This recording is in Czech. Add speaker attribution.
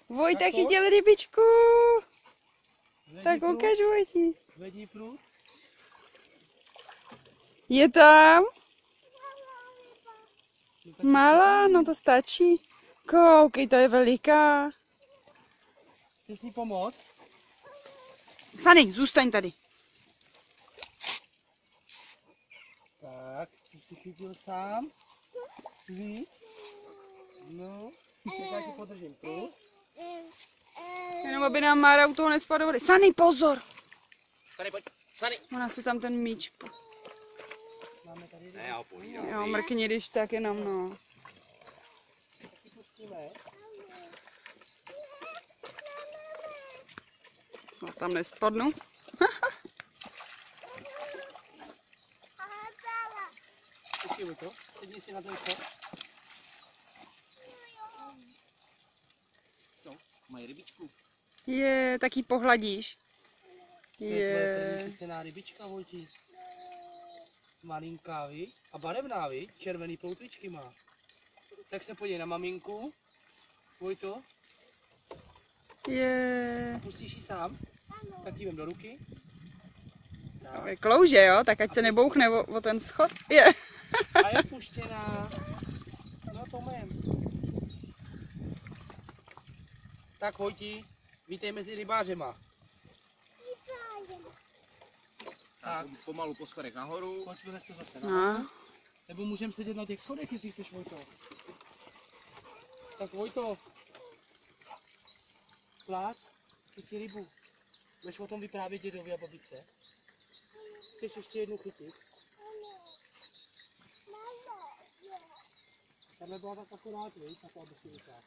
Speaker 1: Vojta chytil rybičku. Tak ukaž, Vojti.
Speaker 2: Vedí prut.
Speaker 1: Je tam? Malá, no to stačí. Koukej, to je veliká.
Speaker 2: Chceš mi pomoct?
Speaker 1: Sany, zůstaň tady.
Speaker 2: Tak, ty jsi chytil sám. Víš? No, já ti podržím prut.
Speaker 1: Jenom aby nám Mára u toho nespadla do vody. Sany, pozor!
Speaker 2: Tady pojď, Sany.
Speaker 1: Ona si tam ten míč.
Speaker 2: Máme tady
Speaker 3: Ne, já ho pohlídám.
Speaker 1: Jo, mrkni, když tak jenom, no.
Speaker 2: taky pustíme.
Speaker 1: Snad tam nespadnu.
Speaker 2: Pustíme to, sedí si na ten chod.
Speaker 3: No, mají rybičku.
Speaker 1: Je, tak ji pohladíš.
Speaker 2: To je
Speaker 1: Je.
Speaker 2: čistěná rybička, Vojti. Malinká, viď? A barevná, viď? Červený ploutvičky má. Tak se podívej na maminku. Vojto,
Speaker 1: Je.
Speaker 2: pustíš ji sám? Tak ji vem do ruky.
Speaker 1: No, je klouže, jo? Tak ať se nebouchne o ten schod. Je.
Speaker 2: A je puštěná. No to mém. Tak Vojti, vítej mezi rybářema.
Speaker 3: Tak, pomalu po schodech nahoru.
Speaker 2: Pojď vylez to zase
Speaker 1: No.
Speaker 2: nahoru. Nebo můžeme sedět na těch schodech, jestli chceš, Vojto. Tak Vojto. Pláč, chyť si rybu. Budeš o tom vyprávět dědovi a babičce. Chceš ještě jednu chytit? Tahle byla tak akorát, viď? Tak aby si vytáhl.